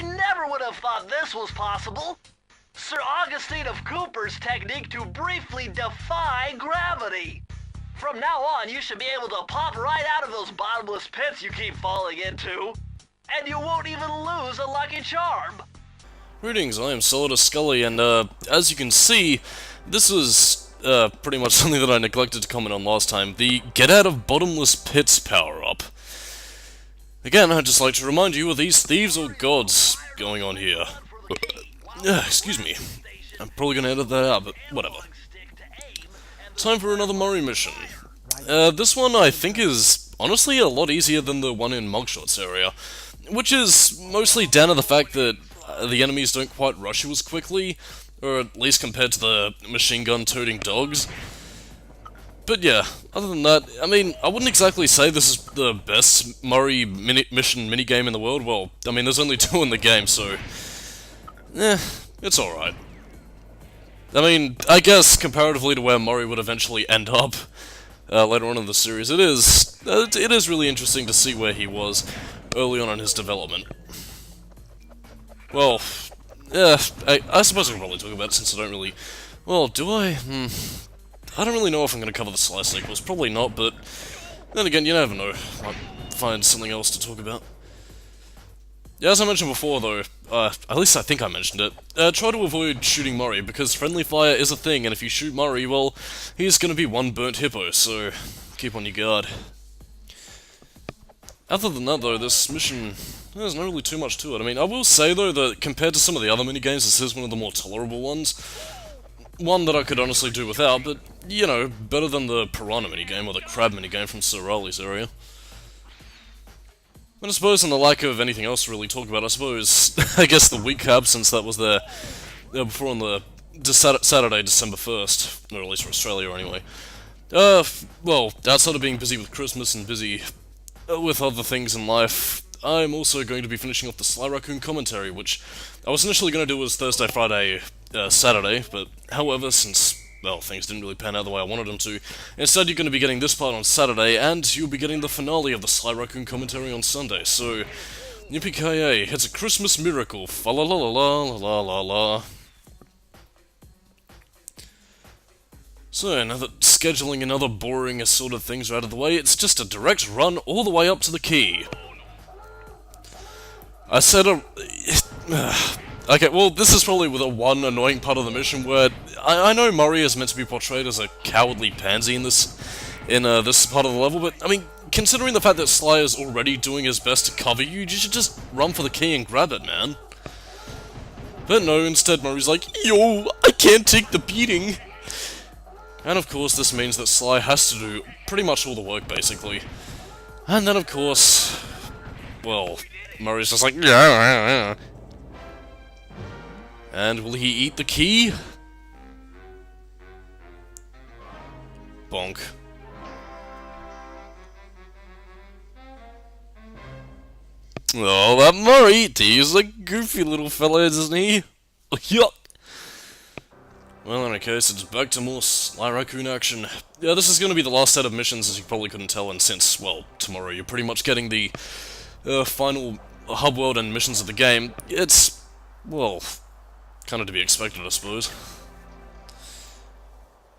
never would have thought this was possible. Sir Augustine of Cooper's technique to briefly defy gravity. From now on, you should be able to pop right out of those bottomless pits you keep falling into, and you won't even lose a lucky charm. Greetings, I am Solidus-Skully, and as you can see, this was pretty much something that I neglected to comment on last time, the Get Out of Bottomless Pits power-up. Again, I'd just like to remind you of these thieves or gods going on here. Excuse me. I'm probably gonna edit that out, but whatever. Time for another Murray mission. This one I think is honestly a lot easier than the one in Mugshot's area, which is mostly down to the fact that the enemies don't quite rush you as quickly, or at least compared to the machine gun toting dogs. But yeah, other than that, I mean, I wouldn't exactly say this is the best Murray mission minigame in the world. Well, I mean, there's only 2 in the game, so it's alright. I mean, I guess comparatively to where Murray would eventually end up later on in the series, it is really interesting to see where he was early on in his development. Well, yeah, I suppose I can probably talk about it since I don't really... Well, do I? I don't really know if I'm going to cover the Sly sequels. Probably not, but then again, you never know. Might find something else to talk about. Yeah, as I mentioned before, though, at least I think I mentioned it, try to avoid shooting Murray, because friendly fire is a thing, and if you shoot Murray, well, he's going to be one burnt hippo, so keep on your guard. Other than that, though, this mission, there's not really too much to it. I mean, I will say, though, that compared to some of the other minigames, this is one of the more tolerable ones. One that I could honestly do without, but, you know, better than the Piranha minigame or the Crab minigame from Sir Rowley's area. And I suppose, on the lack of anything else to really talk about, I suppose, I guess the week absence that was there before on the Saturday, December 1st, or at least for Australia anyway. Well, outside of being busy with Christmas and busy with other things in life, I'm also going to be finishing off the Sly Raccoon commentary, which I was initially going to do as Thursday, Friday, Saturday, but however, since, well, things didn't really pan out the way I wanted them to, instead you're going to be getting this part on Saturday, and you'll be getting the finale of the Sly Raccoon commentary on Sunday, so yippee-ki-yay, it's a Christmas miracle, fa-la-la-la-la-la-la-la. So, now that scheduling and other boring assorted things are out of the way, it's just a direct run all the way up to the key. I said okay, well, this is probably the one annoying part of the mission where I know Murray is meant to be portrayed as a cowardly pansy in this part of the level, but I mean, considering the fact that Sly is already doing his best to cover you, you should just run for the key and grab it, man. But no, instead Murray's like, yo, I can't take the beating. And of course, this means that Sly has to do pretty much all the work, basically. And then, of course, well, Murray's just like, yeah. And will he eat the key? Bonk. Oh, that Murray, he's a goofy little fella, isn't he? Yup. Well, in any case, it's back to more Sly Raccoon action. Yeah, this is going to be the last set of missions, as you probably couldn't tell, and since, well, tomorrow you're pretty much getting the final hub world and missions of the game, it's, well, kind of to be expected, I suppose.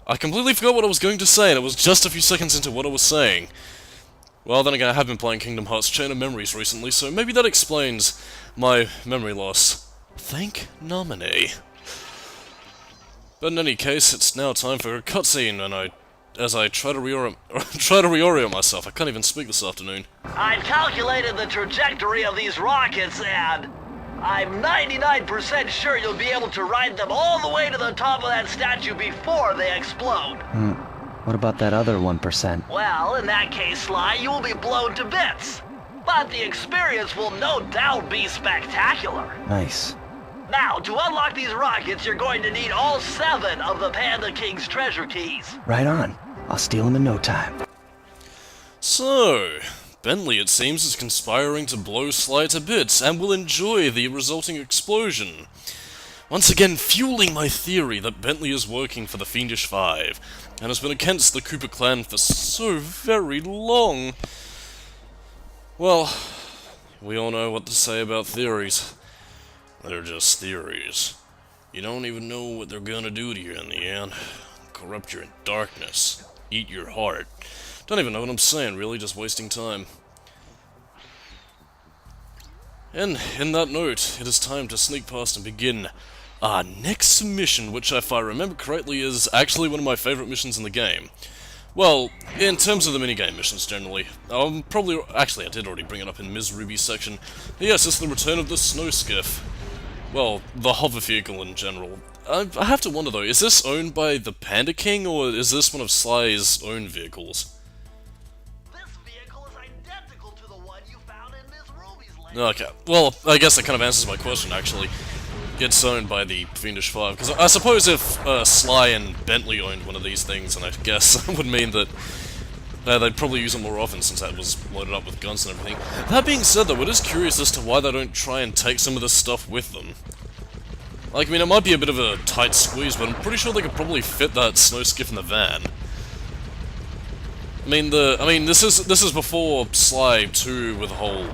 I completely forgot what I was going to say, and it was just a few seconds into what I was saying. Well, then again, I have been playing Kingdom Hearts Chain of Memories recently, so maybe that explains my memory loss. Thank Namine. But in any case, it's now time for a cutscene, and as I try to reorient myself. I can't even speak this afternoon. I've calculated the trajectory of these rockets, and I'm 99% sure you'll be able to ride them all the way to the top of that statue before they explode. What about that other 1%? Well, in that case, Sly, you will be blown to bits. But the experience will no doubt be spectacular. Nice. Now, to unlock these rockets, you're going to need all 7 of the Panda King's treasure keys. Right on. I'll steal them in no time. So, Bentley, it seems, is conspiring to blow Sly to bits, and will enjoy the resulting explosion. Once again fueling my theory that Bentley is working for the Fiendish Five, and has been against the Cooper clan for so very long. Well, we all know what to say about theories. They're just theories. You don't even know what they're gonna do to you in the end. Corrupt you in darkness. Eat your heart. Don't even know what I'm saying, really, just wasting time. And in that note, it is time to sneak past and begin our next mission, which, if I remember correctly, is actually one of my favourite missions in the game. Well, in terms of the minigame missions, generally. Actually, I did already bring it up in Ms. Ruby's section. Yes, it's the return of the snow skiff. Well, the hover vehicle in general. I have to wonder, though, is this owned by the Panda King, or is this one of Sly's own vehicles? This vehicle is identical to the one you found in Miss Ruby's lake. Okay, well, I guess that kind of answers my question, actually. It's owned by the Fiendish Five, because I suppose if Sly and Bentley owned one of these things, and I guess that would mean that they'd probably use it more often since that was loaded up with guns and everything. That being said, though, it is curious as to why they don't try and take some of this stuff with them. Like, I mean, it might be a bit of a tight squeeze, but I'm pretty sure they could probably fit that snow skiff in the van. I mean, this is before Sly 2 with the whole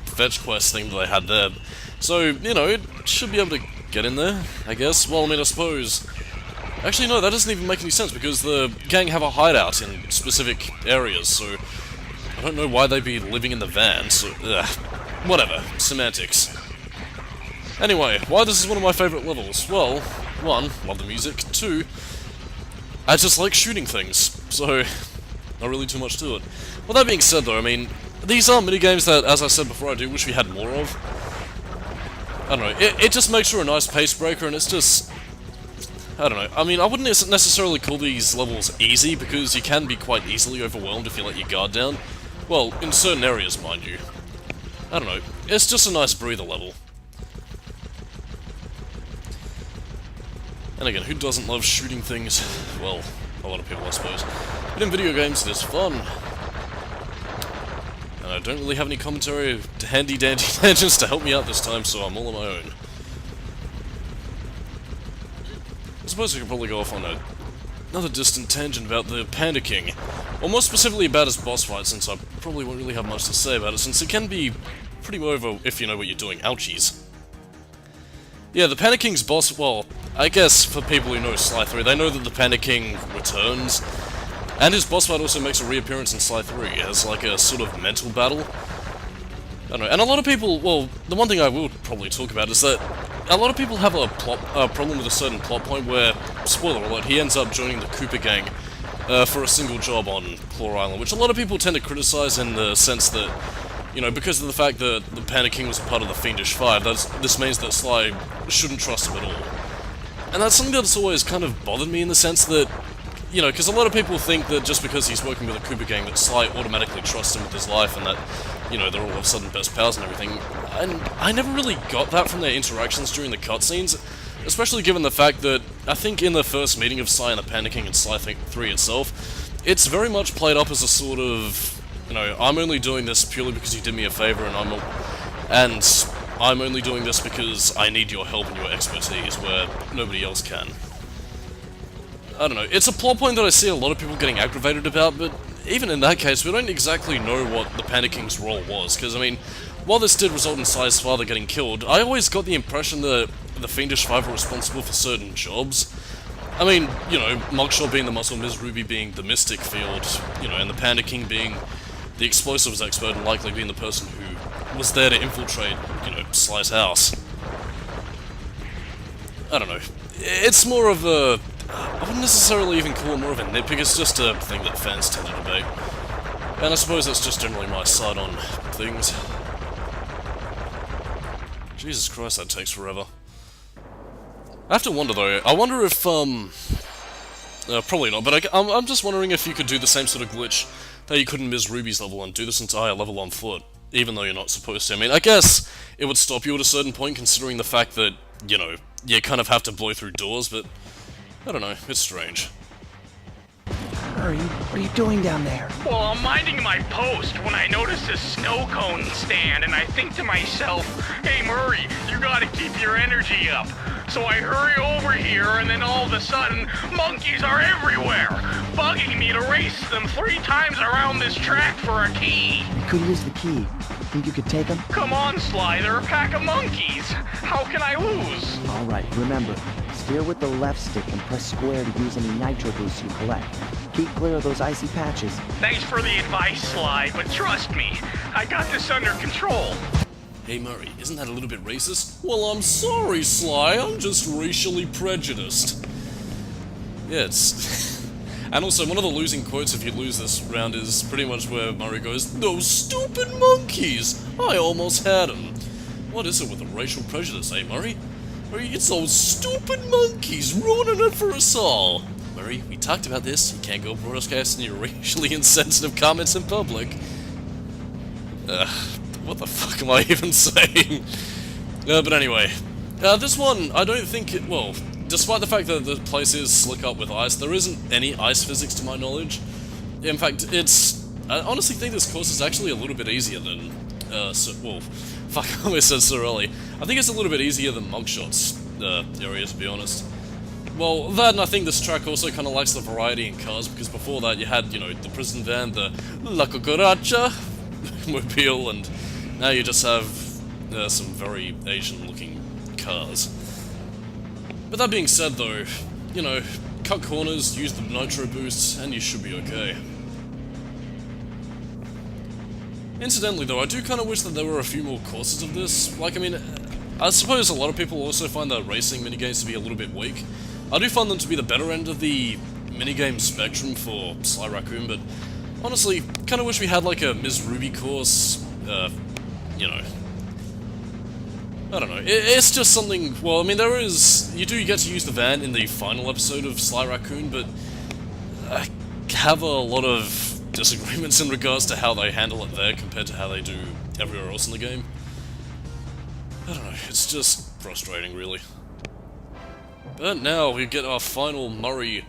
fetch quest thing that they had there. So, you know, it should be able to get in there, I guess. Well, I mean, I suppose... Actually, no, that doesn't even make any sense, because the gang have a hideout in specific areas, so... I don't know why they'd be living in the van, so... whatever. Semantics. Anyway, why this is one of my favourite levels? Well, 1, love the music. 2, I just like shooting things, so... not really too much to it. Well, that being said, though, I mean... These are minigames that, as I said before, I do wish we had more of. I don't know, it just makes for a nice pace breaker, and it's just... I don't know, I mean, I wouldn't necessarily call these levels easy, because you can be quite easily overwhelmed if you let your guard down. Well, in certain areas, mind you. I don't know, it's just a nice breather level. And again, who doesn't love shooting things? Well, a lot of people, I suppose. But in video games, it is fun. And I don't really have any commentary, handy-dandy tangents to help me out this time, so I'm all on my own. I suppose I could probably go off on another distant tangent about the Panda King. Or more specifically about his boss fight, since I probably won't really have much to say about it, since it can be pretty over if you know what you're doing. Ouchies. Yeah, the Panda King's boss, well, I guess for people who know Sly 3, they know that the Panda King returns. And his boss fight also makes a reappearance in Sly 3 as like a sort of mental battle. I don't know, and a lot of people, well, the one thing I will probably talk about is that a lot of people have a problem with a certain plot point where, spoiler alert, he ends up joining the Cooper gang for a single job on Claw Island, which a lot of people tend to criticize in the sense that, you know, because of the fact that the Panda King was a part of the Fiendish Five, this means that Sly shouldn't trust him at all. And that's something that's always kind of bothered me in the sense that, you know, because a lot of people think that just because he's working with a Cooper gang that Sly automatically trusts him with his life and that, you know, they're all of a sudden best pals and everything. And I never really got that from their interactions during the cutscenes, especially given the fact that I think in the first meeting of Sly and the Panda King and Sly 3 itself, it's very much played up as a sort of, you know, I'm only doing this purely because you did me a favor and I'm only doing this because I need your help and your expertise where nobody else can. I don't know, it's a plot point that I see a lot of people getting aggravated about, but even in that case, we don't exactly know what the Panda King's role was, because, I mean, while this did result in Sly's father getting killed, I always got the impression that the Fiendish Five were responsible for certain jobs. I mean, you know, Mugshot being the muscle, Ms. Ruby being the mystic field, you know, and the Panda King being the explosives expert and likely being the person who was there to infiltrate, you know, Sly's house. I don't know. It's more of a... I wouldn't necessarily even call it more of a nitpick, it's just a thing that fans tend to debate. And I suppose that's just generally my side on things. Jesus Christ, that takes forever. I have to wonder though, I wonder if, probably not, but I'm just wondering if you could do the same sort of glitch that you could in Ms. Ruby's level and do this entire level on foot, even though you're not supposed to. I mean, I guess it would stop you at a certain point considering the fact that, you know, you kind of have to blow through doors, but I don't know, it's strange. Firey, what are you doing down there? Well, I'm minding my post when I notice a snow cone stand, and I think to myself, hey Murray, you gotta keep your energy up. So I hurry over here, and then all of a sudden, monkeys are everywhere, bugging me to race them 3 times around this track for a key. You could use the key. Think you could take them? Come on, Sly, they're a pack of monkeys. How can I lose? Alright, remember, steer with the left stick and press square to use any nitro boosts you collect. Keep clear of those icy patches. Thanks for the advice, Sly, but trust me, I got this under control. Hey Murray, isn't that a little bit racist? Well, I'm sorry, Sly, I'm just racially prejudiced. Yeah, it's... And also, one of the losing quotes if you lose this round is pretty much where Murray goes, "Those stupid monkeys! I almost had them." What is it with the racial prejudice, eh, Murray? Murray, it's those stupid monkeys ruining it for us all. Murray, we talked about this. You can't go broadcasting your racially insensitive comments in public. What the fuck am I even saying? But anyway, this one, I don't think it... Well, despite the fact that the place is slick up with ice, there isn't any ice physics to my knowledge. In fact, it's... I honestly think this course is actually a little bit easier than... well, fuck, I almost said Sorelli. I think it's a little bit easier than Mugshot's area, to be honest. Well, that, and I think this track also kind of lacks the variety in cars, because before that you had, you know, the prison van, the La Cucaracha mobile, and now you just have some very Asian-looking cars. But that being said, though, you know, cut corners, use the nitro boosts, and you should be okay. Incidentally, though, I do kind of wish that there were a few more courses of this. Like, I mean, I suppose a lot of people also find the racing minigames to be a little bit weak. I do find them to be the better end of the minigame spectrum for Sly Raccoon, but honestly, kind of wish we had like a Ms. Ruby course, you know. I don't know, it's just something, well, I mean, there is, you do get to use the van in the final episode of Sly Raccoon, but I have a lot of disagreements in regards to how they handle it there compared to how they do everywhere else in the game. I don't know, it's just frustrating, really. But now we get our final Murray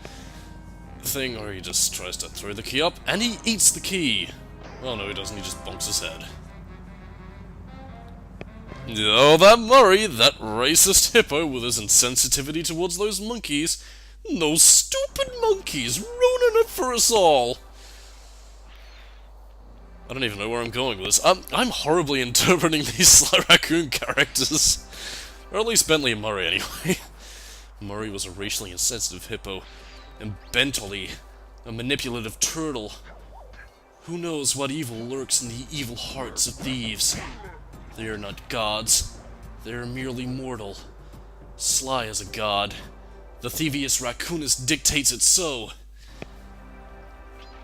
thing, where he just tries to throw the key up, and he eats the key! Oh no, he doesn't, he just bonks his head. Oh, that Murray, that racist hippo with his insensitivity towards those monkeys. Those stupid monkeys, ruining it for us all! I don't even know where I'm going with this. I'm horribly interpreting these Sly Raccoon characters. Or at least Bentley and Murray, anyway. Murray was a racially insensitive hippo, and Bentley, a manipulative turtle. Who knows what evil lurks in the evil hearts of thieves? They are not gods. They are merely mortal. Sly is a god. The thievius raccoonist dictates it so.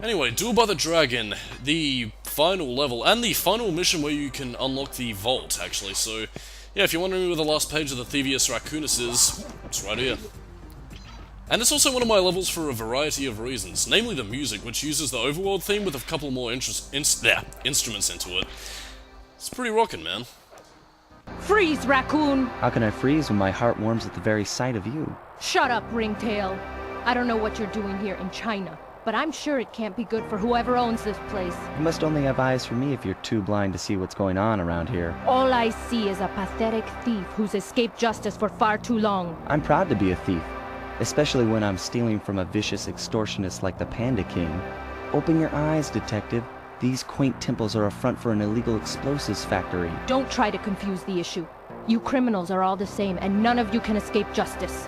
Anyway, Duel by the Dragon, the final level, and the final mission where you can unlock the vault, actually, so... Yeah, if you're wondering where the last page of the thievius raccoonist is, it's right here. And it's also one of my levels for a variety of reasons, namely the music, which uses the overworld theme with a couple more instruments into it. It's pretty rockin', man. Freeze, Raccoon! How can I freeze when my heart warms at the very sight of you? Shut up, Ringtail. I don't know what you're doing here in China, but I'm sure it can't be good for whoever owns this place. You must only have eyes for me if you're too blind to see what's going on around here. All I see is a pathetic thief who's escaped justice for far too long. I'm proud to be a thief, especially when I'm stealing from a vicious extortionist like the Panda King. Open your eyes, detective. These quaint temples are a front for an illegal explosives factory. Don't try to confuse the issue. You criminals are all the same, and none of you can escape justice.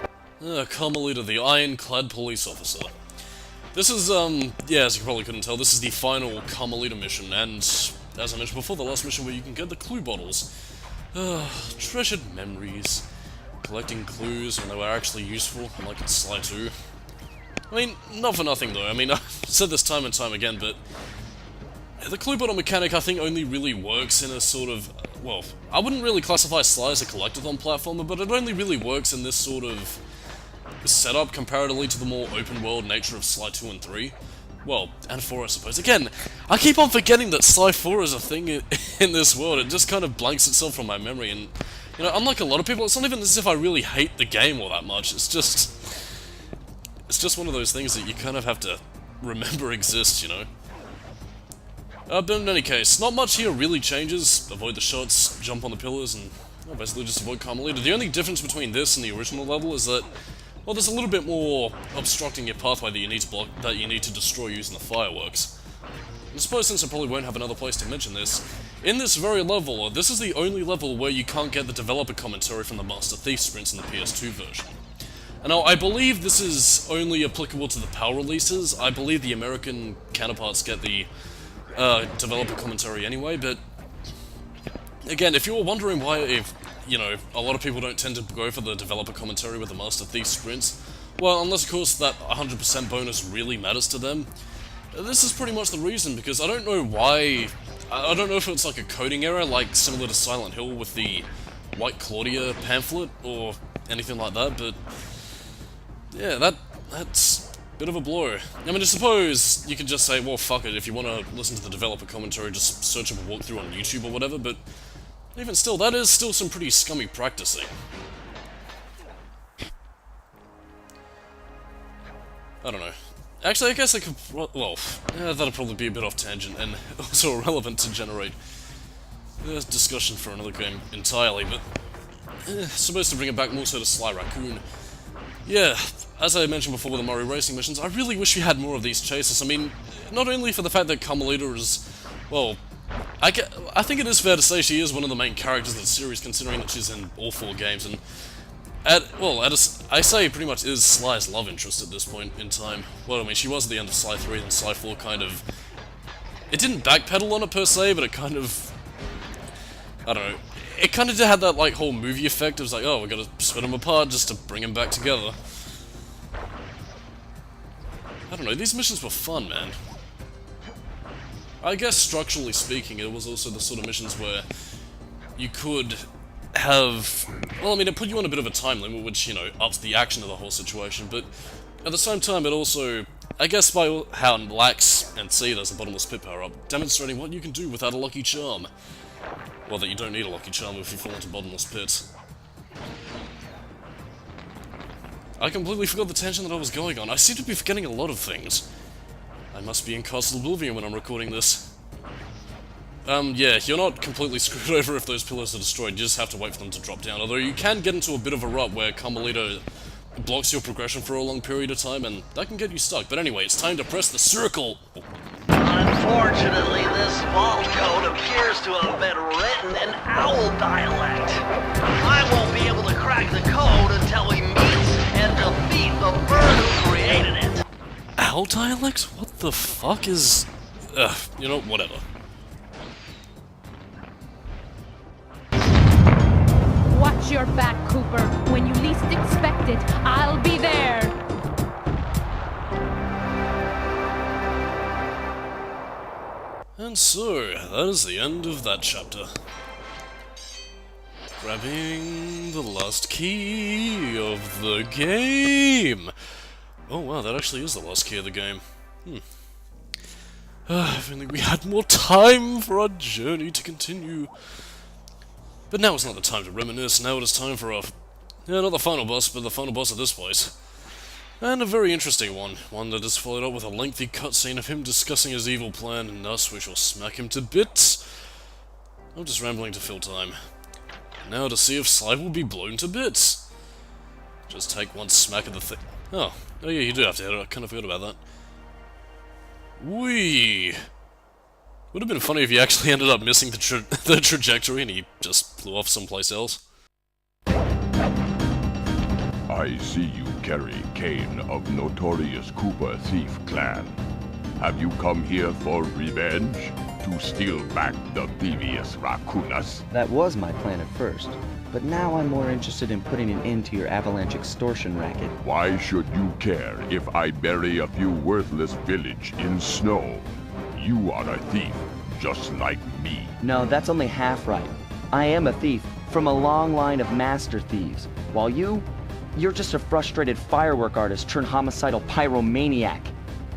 Carmelita, the ironclad police officer. This is, yeah, as you probably couldn't tell, this is the final Carmelita mission, and, as I mentioned before, the last mission where you can get the clue bottles. Treasured memories. Collecting clues when they were actually useful, unlike in Sly 2. I mean, not for nothing though, I mean, I've said this time and time again, but the clue bottle mechanic I think only really works in a sort of, well, I wouldn't really classify Sly as a collectathon platformer, but it only really works in this sort of setup comparatively to the more open world nature of Sly 2 and 3. Well, and 4 I suppose. Again, I keep on forgetting that Sly 4 is a thing in this world, it just kind of blanks itself from my memory, and, you know, unlike a lot of people, it's not even as if I really hate the game all that much, it's just one of those things that you kind of have to remember exists, you know? But in any case, not much here really changes. Avoid the shots, jump on the pillars, and well, basically just avoid Carmelita. The only difference between this and the original level is that, well, there's a little bit more obstructing your pathway that you need to block, that you need to destroy using the fireworks. I suppose since I probably won't have another place to mention this, in this very level, this is the only level where you can't get the developer commentary from the Master Thief sprints in the PS2 version. And now, I believe this is only applicable to the PAL releases. I believe the American counterparts get the developer commentary anyway, but again, if you were wondering why, you know, a lot of people don't tend to go for the developer commentary with the Master Thief sprints, well, unless of course that 100% bonus really matters to them, this is pretty much the reason, because I don't know why, I don't know if it's like a coding error, like similar to Silent Hill with the White Claudia pamphlet, or anything like that, but yeah, that's a bit of a blow. I mean, I suppose you could just say, well, fuck it, if you want to listen to the developer commentary, just search up a walkthrough on YouTube or whatever, but even still, that is still some pretty scummy practicing. I don't know. Actually, I guess I could, well, yeah, that'd probably be a bit off tangent, and also irrelevant to generate discussion for another game entirely, but supposed to bring it back more so to Sly Raccoon. Yeah, as I mentioned before with the Mario Racing missions, I really wish we had more of these chases. I mean, not only for the fact that Carmelita is, well, I think it is fair to say she is one of the main characters of the series, considering that she's in all 4 games, and I say pretty much is Sly's love interest at this point in time. Well, I mean, she was at the end of Sly 3, and Sly 4 kind of, it didn't backpedal on it per se, but it kind of, I don't know, it kind of had that, like, whole movie effect. It was like, oh, we gotta split them apart just to bring them back together. I don't know, these missions were fun, man. I guess, structurally speaking, it was also the sort of missions where you could have, well, I mean, it put you on a bit of a time limit, which, you know, ups the action of the whole situation, but at the same time, it also, I guess by how Lax and C, there's a bottomless pit power-up, demonstrating what you can do without a lucky charm. Well, that you don't need a lucky charm if you fall into bottomless pits. I completely forgot the tangent that I was going on. I seem to be forgetting a lot of things. I must be in Castle Oblivion when I'm recording this. Yeah, you're not completely screwed over if those pillars are destroyed, you just have to wait for them to drop down, although you can get into a bit of a rut where Carmelita blocks your progression for a long period of time, and that can get you stuck. But anyway, it's time to press the circle! Unfortunately, this vault code appears to have been written in owl dialect. I won't be able to crack the code until we meet and defeat the bird who created it. Owl dialect? What the fuck is... you know, whatever. Watch your back, Cooper. When you least expect it, I'll be there. And so, that is the end of that chapter. Grabbing the last key of the game! Oh wow, that actually is the last key of the game. If only we had more time for our journey to continue. But now is not the time to reminisce, now it is time for our... yeah, not the final boss, but the final boss of this place. And a very interesting one. One that is followed up with a lengthy cutscene of him discussing his evil plan, and thus we shall smack him to bits. I'm just rambling to fill time. Now to see if Sly will be blown to bits. Just take one smack of the thing. Oh yeah, you do have to hit it, I kind of forgot about that. Whee! Would have been funny if he actually ended up missing the trajectory and he just flew off someplace else. I see you carry Kane of notorious Cooper Thief clan. Have you come here for revenge? To steal back the devious Raccoonus? That was my plan at first, but now I'm more interested in putting an end to your avalanche extortion racket. Why should you care if I bury a few worthless village in snow? You are a thief, just like me. No, that's only half right. I am a thief, from a long line of master thieves, while you're just a frustrated firework artist turned homicidal pyromaniac.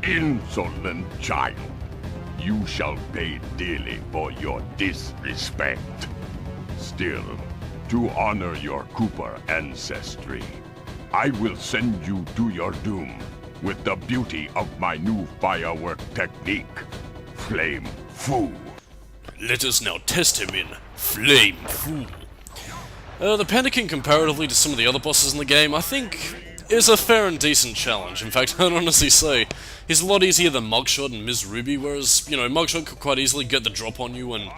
Insolent child. You shall pay dearly for your disrespect. Still, to honor your Cooper ancestry, I will send you to your doom with the beauty of my new firework technique, Flame Foo. Let us now test him in Flame Foo. The Panda King, comparatively to some of the other bosses in the game, I think is a fair and decent challenge. In fact, I'd honestly say he's a lot easier than Mugshot and Ms. Ruby, whereas, you know, Mugshot could quite easily get the drop on you, and,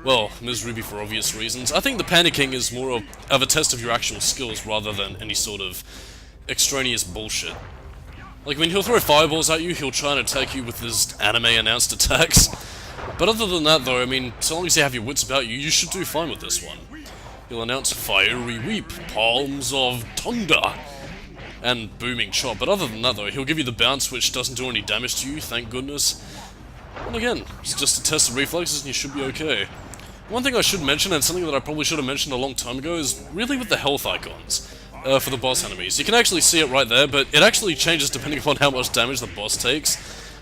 well, Ms. Ruby for obvious reasons. I think the Panda King is more of a test of your actual skills rather than any sort of extraneous bullshit. Like, when he'll throw fireballs at you, he'll try and attack you with his anime-announced attacks. But other than that, though, I mean, so long as you have your wits about you, you should do fine with this one. He'll announce Fiery Weep, Palms of Thunder, and Booming Chop. But other than that, though, he'll give you the bounce, which doesn't do any damage to you, thank goodness. And again, it's just a test of reflexes and you should be okay. One thing I should mention, and something that I probably should have mentioned a long time ago, is really with the health icons. For the boss enemies. You can actually see it right there, but it actually changes depending upon how much damage the boss takes.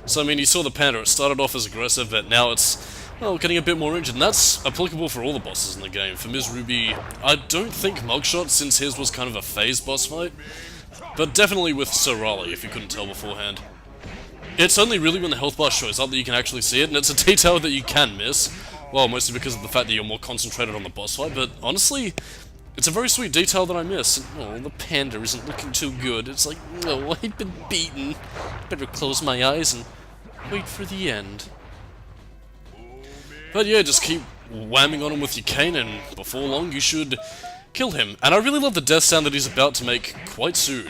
So I mean, you saw the Panda, it started off as aggressive, but now it's, well, getting a bit more injured, and that's applicable for all the bosses in the game. For Ms. Ruby, I don't think Mugshot, since his was kind of a phased boss fight, but definitely with Sir Raleigh, if you couldn't tell beforehand. It's only really when the health bar shows up that you can actually see it, and it's a detail that you can miss. Well, mostly because of the fact that you're more concentrated on the boss fight, but honestly, it's a very sweet detail that I miss. Oh, the panda isn't looking too good. It's like, no, I've been beaten. Better close my eyes and wait for the end. But yeah, just keep whamming on him with your cane, and before long you should kill him. And I really love the death sound that he's about to make quite soon.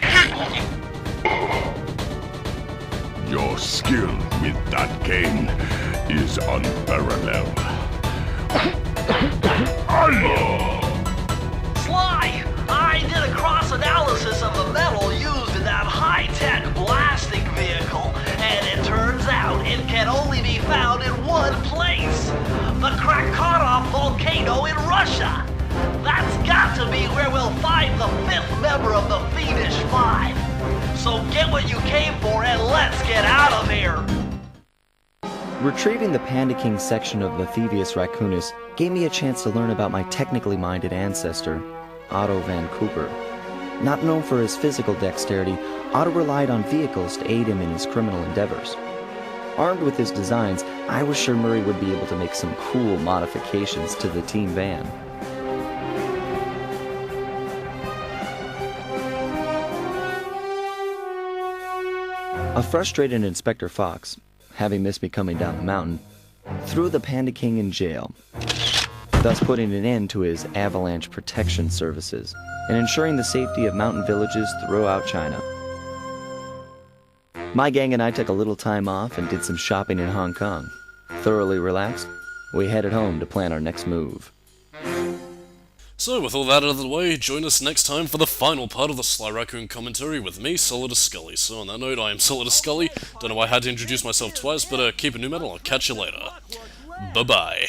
Your skill with that cane is unparalleled. Sly, I did a cross-analysis of the metal used in that high-tech blasting vehicle, and it turns out it can only be found in one place. The Krakatoa volcano in Russia. That's got to be where we'll find the 5th member of the Fiendish Five. So get what you came for and let's get out of here. Retrieving the Panda King section of the Thievius Raccoonus gave me a chance to learn about my technically minded ancestor, Otto Van Cooper. Not known for his physical dexterity, Otto relied on vehicles to aid him in his criminal endeavors. Armed with his designs, I was sure Murray would be able to make some cool modifications to the team van. A frustrated Inspector Fox, having missed me coming down the mountain, threw the Panda King in jail, thus putting an end to his avalanche protection services and ensuring the safety of mountain villages throughout China. My gang and I took a little time off and did some shopping in Hong Kong. Thoroughly relaxed, we headed home to plan our next move. So, with all that out of the way, join us next time for the final part of the Sly Raccoon commentary with me, Solidus-Skully. So on that note, I am Solidus-Skully. Don't know why I had to introduce myself twice, but keep it new metal, I'll catch you later. Bye-bye.